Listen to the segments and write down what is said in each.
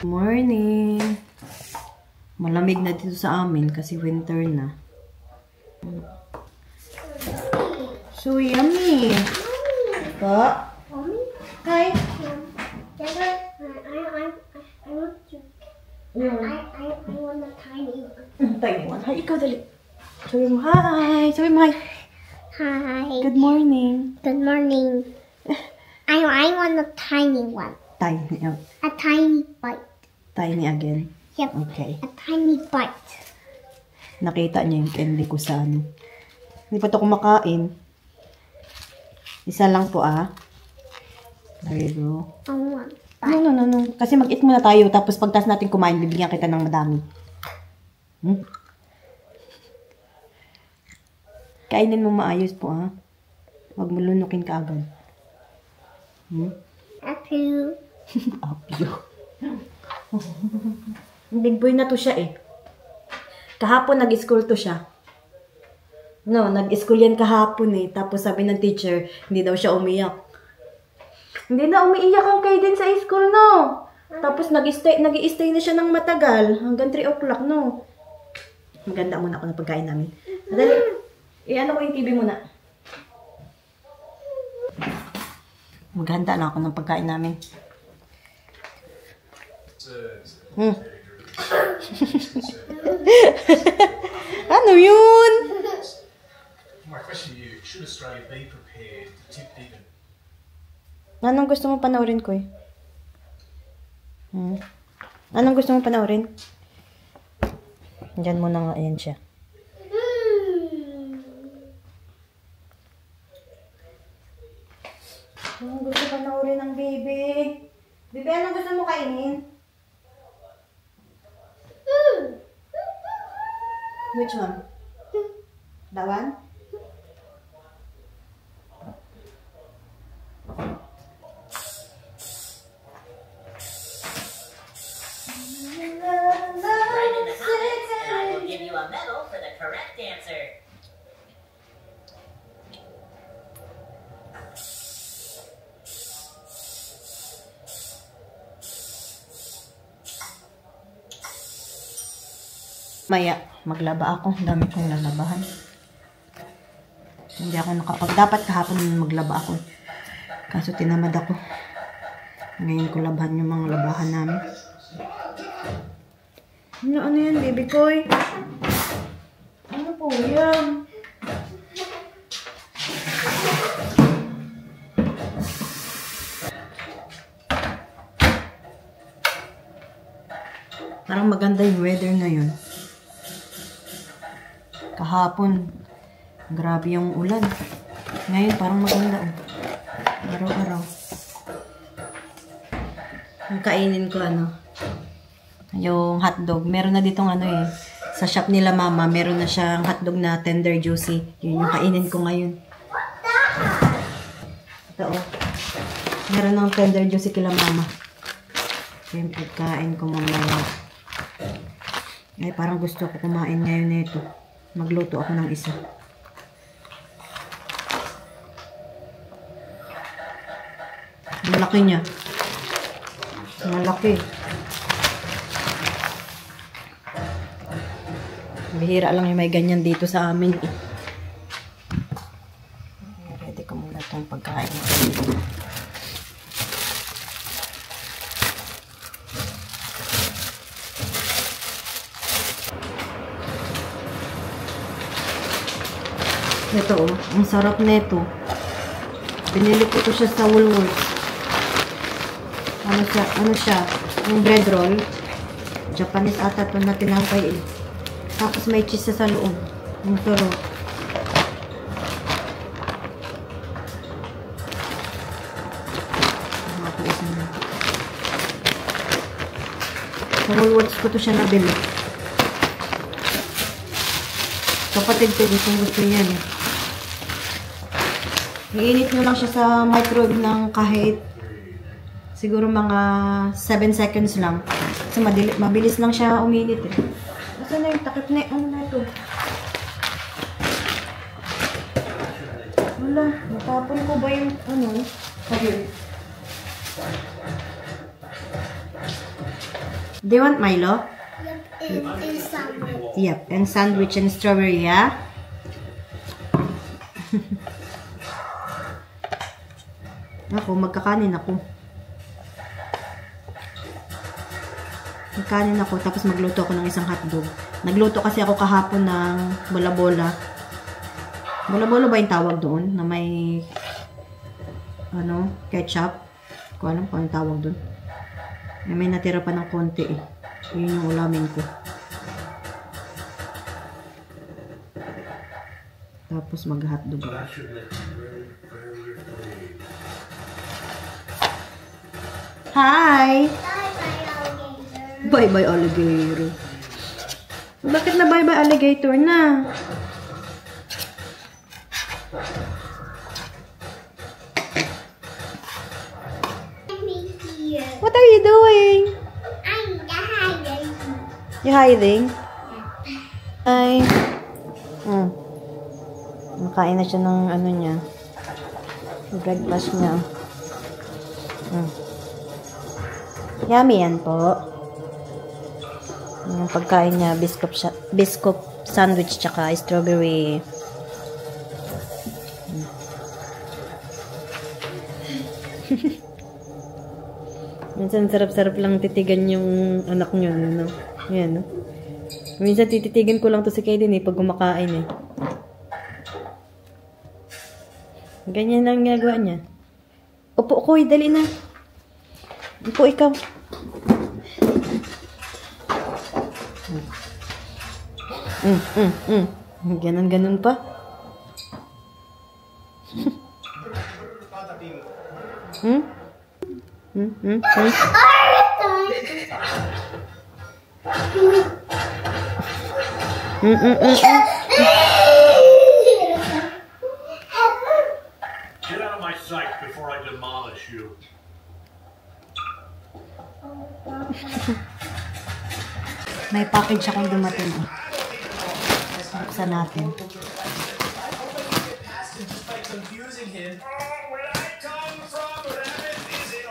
Morning! Malamig na dito sa amin kasi winter na. So yummy! Pa? Hi! I want a tiny one. Tiny one. Hi, ikaw dali. Sabi mo hi! Sabi mo hi! Hi. Good morning! Good morning. I want a tiny one. Tiny. A tiny bite. Tiny again. Yep. Okay. A tiny bite. Nakita niya yung candy ko sa ano. Hindi pa ito kumakain. Isa lang po There you go. I want. No. Kasi mag-eat muna tayo. Tapos pagtas natin kumain, bibigyan kita ng madami. Kainin mo maayos po Huwag mo lunukin ka agad. Apple. Apyo. Big boy na to siya Kahapon nag-school to siya. No, nag-school yan kahapon Tapos sabi ng teacher, hindi daw siya umiyak. Hindi na umiiyak ang Kaiden sa school, no? Tapos nag-stay na siya ng matagal. Hanggang 3 o'clock, no? Maganda muna ako ng pagkain namin. Madali. I-ano ko yung TV muna. Maghanda na ako ng pagkain namin. Ano yun? My question to you, should Australia be prepared to tip even? Anong gusto mo panoorin ko Anong gusto mo panoorin? Diyan muna nga, ayan siya. Anong gusto panoorin ng baby? Baby, anong gusto mo kainin? Which one? That one? Write in the comments and I will give you a medal for the correct answer. Maya, maglaba ako. Dami kong lalabahan. Hindi ako dapat kahapon maglaba ako. Kaso tinamad ako. Ngayon ko labahan yung mga labahan namin. Ano yan, baby koy? Ano po yan? Parang maganda yung weather ngayon. Kahapon, grabe yung ulan. Ngayon, parang maganda. Araw-araw. Ang kainin ko, yung hotdog. Meron na ditong sa shop nila mama, meron na siyang hotdog na tender juicy. Yun yung kainin ko ngayon. Ito, meron ng tender juicy kila mama. Yung pagkain ko mamaya. Ay, parang gusto ko kumain ngayon nito. Magluto ako ng isa. Malaki niya. Malaki. Bihira lang yung may ganyan dito sa amin. Ready ko muna itong pagkain. Ito ang sarap nito. Binili ko ito siya sa Woolworths. Ano siya? Yung bread roll. Japanese ata ito na tinapay Tapos may cheese sa loob. Ang sarap. Sa Woolworths ko ito siya nabili. Kapatid ko gusto niya Iinit nyo lang siya sa microwave ng kahit siguro mga 7 seconds lang. Kasi mabilis lang siya uminit Asa na yung takip na ano na ito? Wala, natapon ko ba yung ayun? Do you want Milo? Yep, in sandwich. Yep, and sandwich and strawberry, yeah? Ako, magkakanin ako. Magkanin ako, tapos magluto ako ng isang hotdog. Nagluto kasi ako kahapon ng bola-bola. Bola-bola ba yung tawag doon? Na may ketchup. Kung alam ko yung tawag doon. May natira pa ng konti eh. Yun yung ulamin ko. Tapos mag-hotdog ako. Hi! Bye-bye alligator. Bakit na bye-bye alligator na? What are you doing? I'm hiding. You hiding? Hi. Nakain na siya ng ano niya. Breakfast niya. Yummy yan po. Yung pagkain niya, biscuit sandwich tsaka strawberry. Minsan sarap-sarap lang titigan yung anak niyo, no? Yan, no? Minsan tititigan ko lang to si Kaden pag kumakain Ganyan lang ginagawa niya. Upo ko, dali na. Upo ikaw. Ganon pa. Get out of my sight before I demolish you. May package akong dumating. Buksan natin.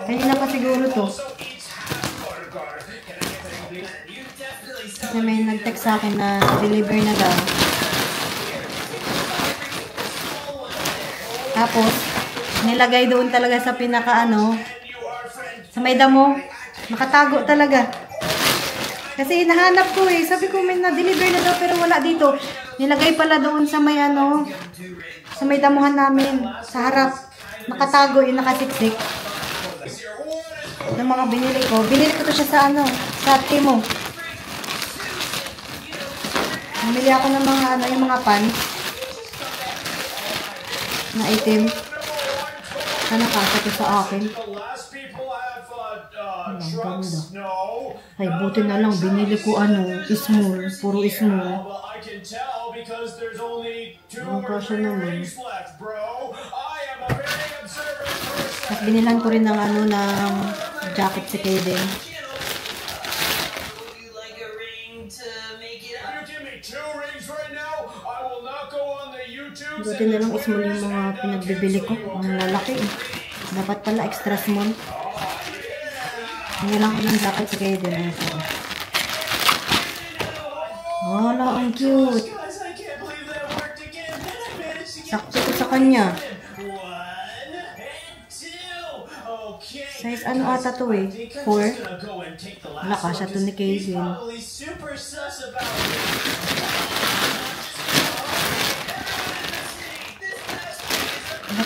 Kanina pa siguro to. Kasi may nag-text sa akin na deliver na daw. Tapos, nilagay doon talaga sa pinaka sa may damo. Nakatago talaga. Kasi hinahanap ko Sabi ko may na-deliver na daw pero wala dito. Nilagay pala doon sa may sa may damuhan namin. Sa harap. Nakatago yung nakasiksik. Yung mga binili ko. Binili ko to siya sa Timo. Namili ako ng mga yung mga pan. Na item. Na nakasa to sa akin. Ganda. Ay, buti na lang. Binili ko small. Puro small. Ang kasya naman. Tapos binilan ko rin ng ng jacket si Kaden. Buti na lang small yung mga pinagbibili ko. Ang lalaki Dapat pala extra small. Ngayon lang ko ng jacket si Kaden. Wala, ang cute. Sakto ko sa kanya. Size ata to 4. Wala kasya to ni Kaden.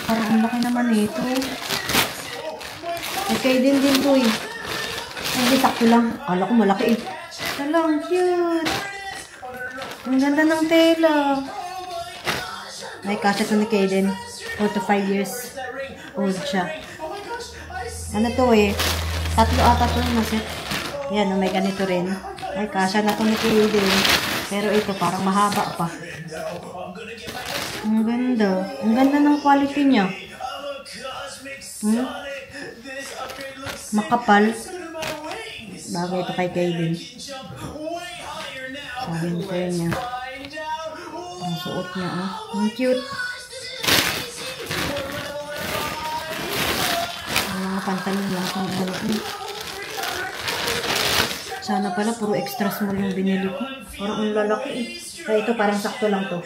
Parang ang laki naman ito. Ay, Kaden din to Hindi, sakto lang. Akala ko malaki Hala, ang cute. Ang ganda ng tela. May kasya to ni Kaden. 4 to 5 years old siya. Ano to 3 ata to na set. Yan, may ganito rin. Ay, kasya na to ni Kaden. Pero ito, parang mahaba pa. Ang ganda. Ang ganda ng quality niya. Makapal. Bagay ito kay Kaden. Sabi ko niya. Ang suot niya. Ang cute. Ang mga pantalon lang. Sana pala puro extra small yung binili ko. Parang ang lalaki eh. Kaya ito parang sakto lang to.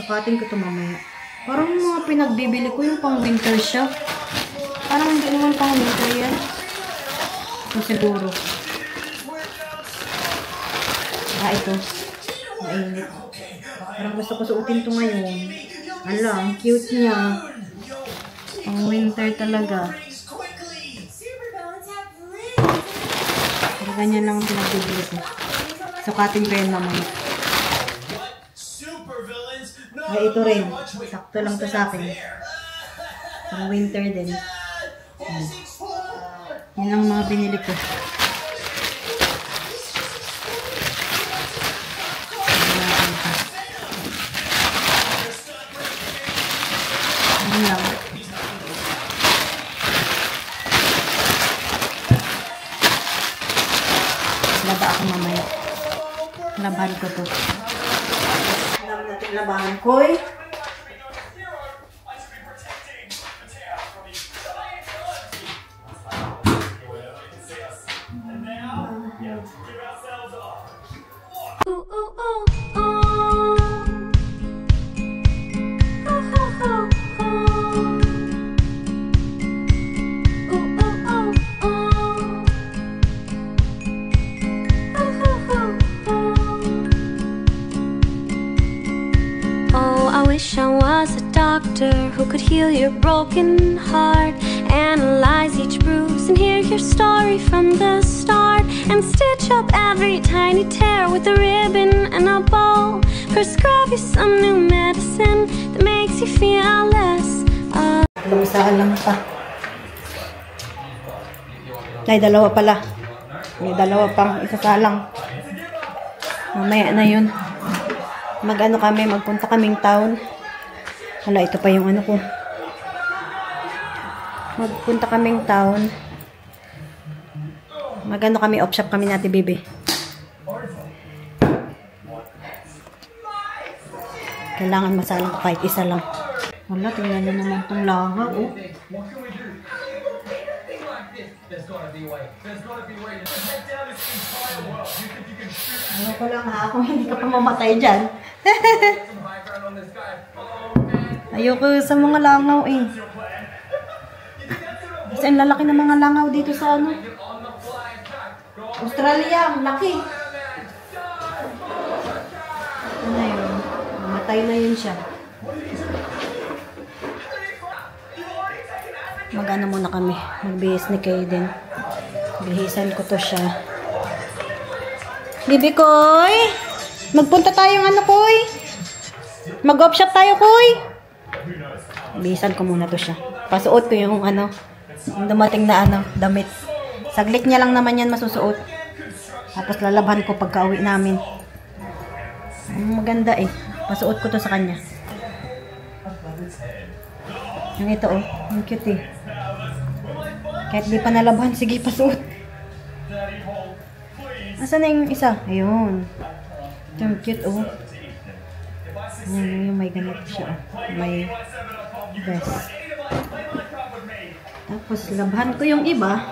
Sukatin ko ito mamaya. Parang mga pinagbibili ko yung pang winter siya. Parang hindi naman pang winter yan. Ito siguro. Ito. Mainit. Parang gusto ko suotin ito ngayon. Ala, ang cute niya. Pang winter talaga. Pero ganyan lang ang pinagbibili ko. Sukatin ko yan naman. Ay, ito rin. Sakto lang to sa akin. Pang winter din. Yan ang mga binili ko. Yan lang. Laba ako mamaya. Labahan ko to. Alam natin labahan ko eh. I was a doctor who could heal your broken heart, analyze each bruise and hear your story from the start, and stitch up every tiny tear with a ribbon and a bow. Prescribe you some new medicine that makes you feel less Alam pa. Ay, dalawa pala. May dalawa pang isasalang. Mamaya na yun. Magpunta kaming town. Hala, ito pa yung ano ko. Magpunta kaming town. Kami, off shop kami natin, baby. Kailangan masalang ko kahit isa lang. Hala, tingnan nyo naman itong langaw, oh. Ano ko lang ha, kung hindi ka pa mamatay dyan. Ayoko sa mga langaw eh. Kasi ang lalaki ng mga langaw dito sa ano. Australia, ang laki. Ano na yun? Mamatay na yun siya. Mag-ano muna kami. Magbihis ni Kaden. Bihisan ko to siya. Bibi Koy! Magpunta tayong ano, Koy? Mag-off shop tayo, Koy! Bihisan ko muna to siya. Pasuot ko yung ano, yung dumating na ano, damit. Saglit niya lang naman yan masusuot. Tapos lalabhan ko pagka uwi namin. Maganda eh. Pasuot ko to sa kanya. Yung ito oh. Yung cute eh. Kahit di pa nalabhan, sige pasuot. Asan na yung isa? Ayun. Ito yung cute oh. Yung may ganito siya oh. May vest. Tapos labhan ko yung iba.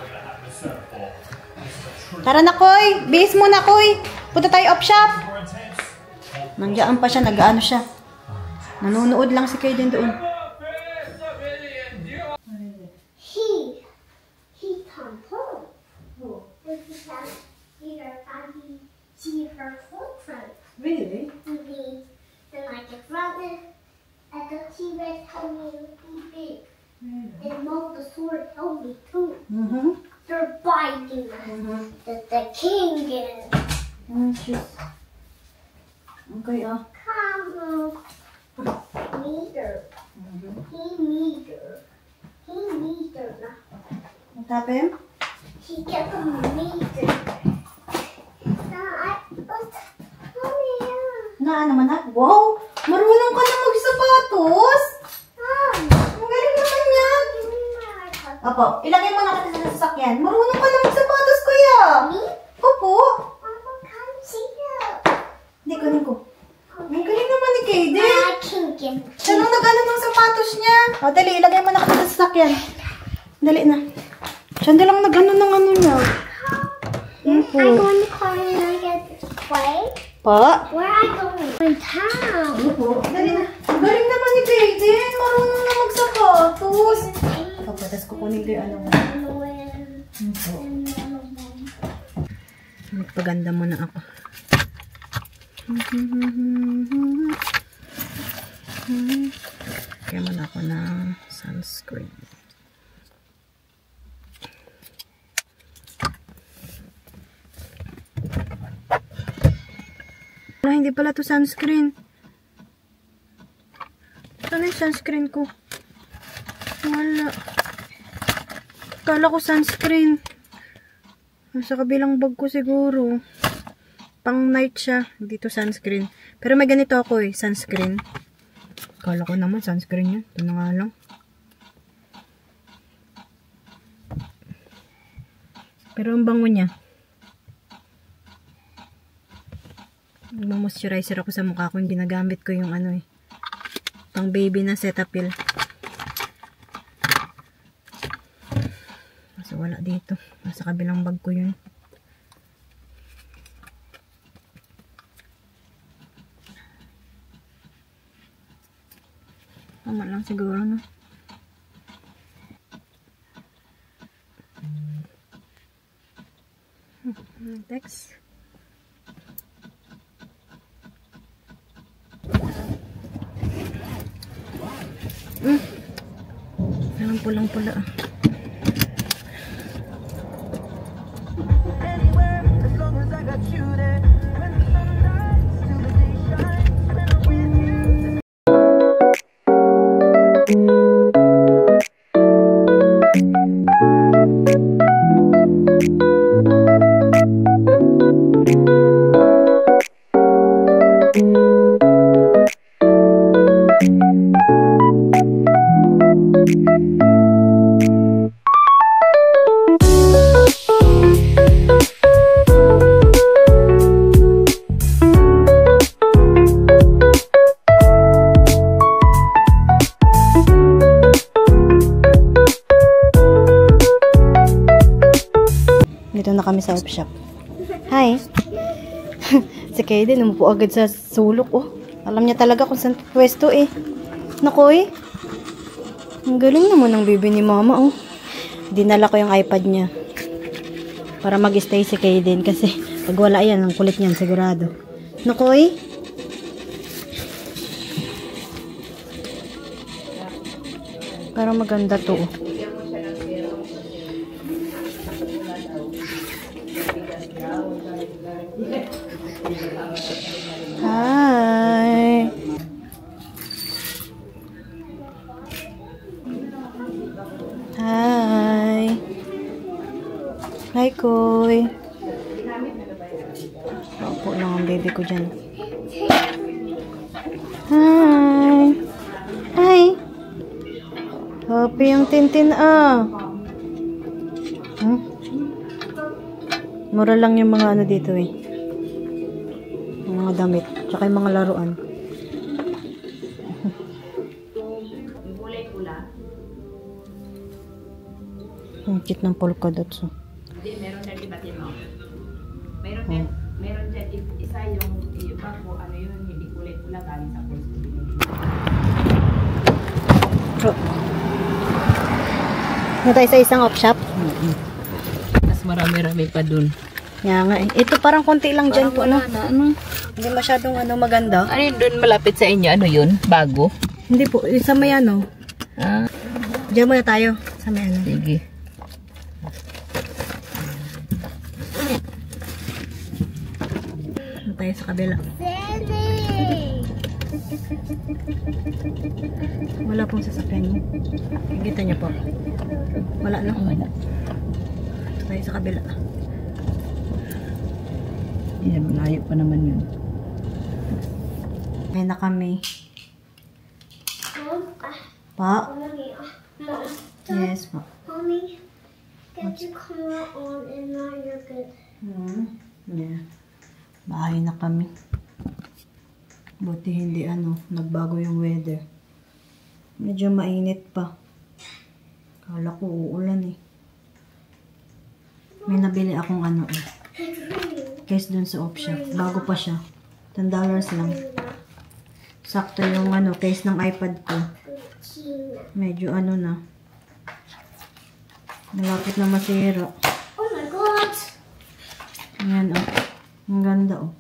Tara na, Koy! Bihis muna, Koy! Punta tayo off shop! Nandiyan pa siya, nag-ano siya. Nanonood lang si Kaden doon. He come home. This is how see her girlfriend. Really? Then I get brother, and the T-Rex helped me be big. And Mosasaurus helped me too. They're biting the king is. Okay, oh. Come on. Meter. He meter. What happened? He gets a meter. Naman na? Wow! Marunong ka na magsapatos! Ang galing naman yan! Opo, ilagay mo na kita sa sasakyan. Marunong ka na magsapatos, kuya! Opo! Hindi, kunin ko. Ang galing naman ni Kaden. Siya nang nag-ano ng sapatos niya. O, dali, ilagay mo na kita sa sasakyan. Dali na. Siya na lang nag-ano ng ano niya. I'm going to call you and get this play. Pa? Where are I going? In town. Dali na. Galing naman ni Jaden. Marunong na magsapatos. Tapos kukunin ko yung ano mo. Magpaganda muna ako. Kaya muna ako ng sunscreen. Hindi pala to sunscreen. Saan yung sunscreen ko? Wala. Kala ko sunscreen. Sa kabilang bag ko siguro. Pang night siya. Dito sunscreen. Pero may ganito ako eh. Sunscreen. Kala ko naman sunscreen yun. Ito na nga lang. Pero ang bango niya. Mag-moisturizer ako sa mukha ko. Yung ginagamit ko yung ano eh. Pang baby na Cetaphil. So wala dito. Nasa kabilang bag ko yun. Tama lang siguro no. Next. Parang pulang-pula ah. Dito na kami sa op shop. Hi! Si Kaden, umupo agad sa sulok, oh. Alam niya talaga kung saan pwesto, eh. Naku, eh. Ang galing naman ng baby ni mama, oh. Dinala ko yung iPad niya. Para mag-stay si Kaden kasi pag wala yan, ang kulit niyan, sigurado. Naku, eh. Pero maganda to, oh. Hi. Hi. Hi, Koy. Opo lang ang baby ko dyan. Hi. Hi. Happy yung Tintin, ah. Mura lang yung mga ano dito, eh. Yung mga damit. Tsaka yung mga laruan. Ang cute ng polka dots, oh. Hindi, meron dyan ibatin mo. Meron dyan isa yung iba ko, ano yun, hindi kulay pula galing sa pulse. Na tayo sa isang op shop. Mas marami-rami pa dun. Nga nga eh. Ito parang konti lang dyan po, no? Ano? Hindi masyadong ano maganda. Ano yun dun malapit sa inyo? Ano yun? Bago? Hindi po. Sa may ano. Ah, Diyan muna tayo. Sa may ano. sige. Ano tayo sa kabila. Wala pong sasakyan niyo. Kita niyo po. Wala, no? Wala. Ito tayo sa kabila. Yan, malayo pa naman yun. May na kami. Pa? Yes, pa. Mommy, get your camera on and now you're good. Yeah. Bahay na kami. Buti hindi ano, nagbago yung weather. Medyo mainit pa. Kala ko uulan eh. May nabili akong ano case dun sa op shop. Bago pa siya. $10 lang. Sakto yung ano, case ng iPad ko. Medyo ano na. Malapit na masira. Oh my god! Ayan oh. Ang ganda oh.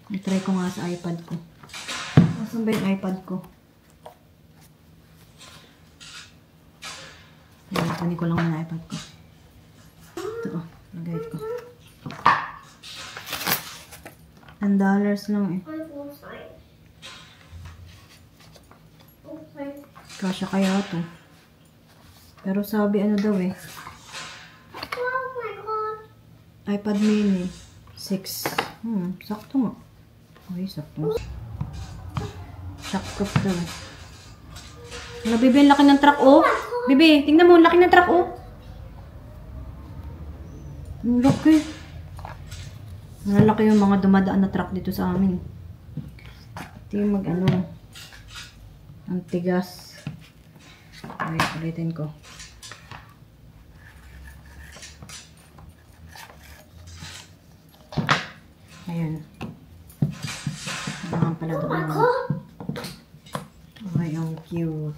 I-try ko nga sa iPad ko. Nasaan ba yung iPad ko? Ayan, kunin ko lang yung iPad ko. Ito oh. Lagay ko. $10 lang eh. Kasya kaya to. Pero sabi ano daw eh. Oh my god! iPad mini. 6. Sakto nga. Ay, sakto. Shockproof daw eh. Ano, Bibi, ang laki ng truck oh. Bibi, tingnan mo, ang laki ng truck oh. Ang laki. Malalaki yung mga dumadaan na truck dito sa amin. Ito yung mag ano. Ang tigas. Ay, ulitin ko. Ayan. Naman pala doon. Ay, ang cute.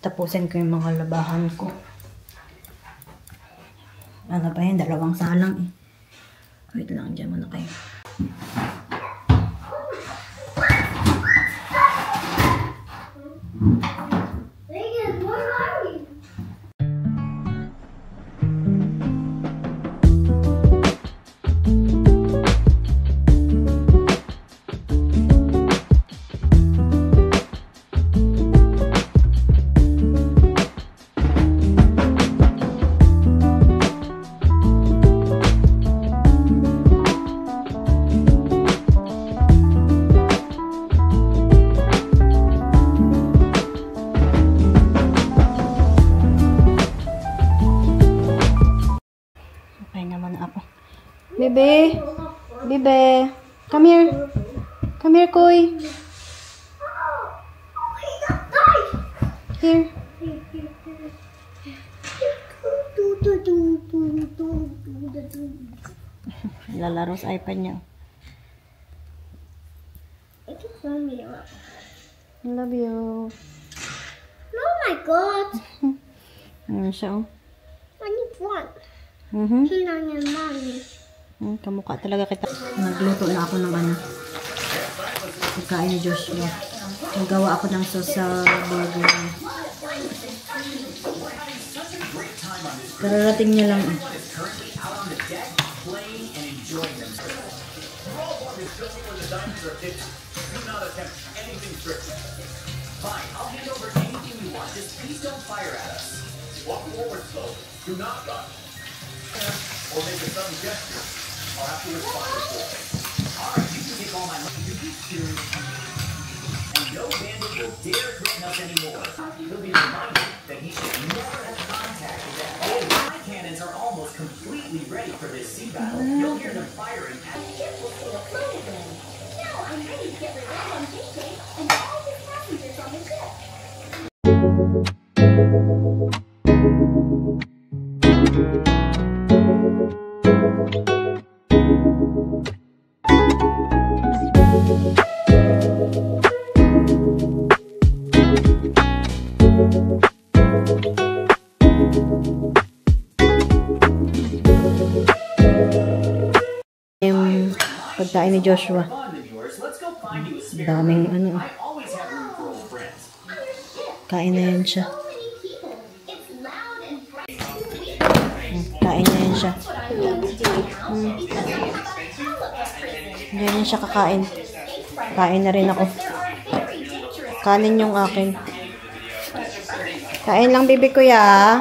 Tapusin ko yung mga labahan ko. Ano pa yun? 2 salang eh. Wait lang, dyan muna kayo. Megan, where are we? Pahinga muna ako. Bebe! Bebe! Come here! Come here, Koy! Here! Lalaro sa iPad niya. I can film me. I love you. Oh my god! Ayan siya, oh. I need one. Mm-hmm. Your mommy. Kamukha talaga kita. Nagluto na ako ng ano. Pagkain ni Joshua. Nagawa ako ng sauce sa burger niya. Kararating niya lang eh. Fine, I'll hand over anything you want. Just please don't fire at us. Walk forward slowly. Do not run. Or make a sudden gesture. I'll have to respond to it. Alright, you can take all my money. And no bandit will dare threaten us anymore. He'll be reminded that he should never have contact with that. Oh, my cannons are almost completely ready for this sea battle. You'll hear them firing at I'm ready to get revenge on JJ and all his passengers on the ship. Yung pagkain ni Joshua. Daming ano. Kain na yan siya. Kain na yan siya. Ganyan siya kakain. Kain na rin ako. Kanin yung akin. Kain lang, bibi ko ya.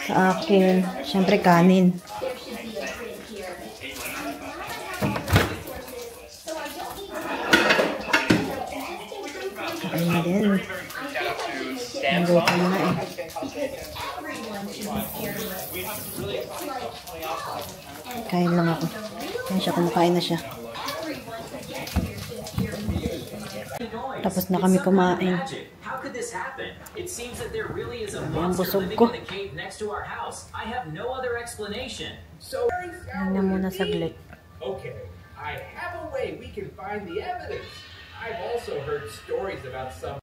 Sa akin. Siyempre kanin. Kain na din. Nanggutom na eh. Kain lang ako. Yan siya, kumakain na siya. Tapos na kami kumain. this happen? It seems that there really is a Ang monster busog living ko. in the cave next to our house. I have no other explanation. So, Tingnan muna saglit. okay, I have a way we can find the evidence. I've also heard stories about some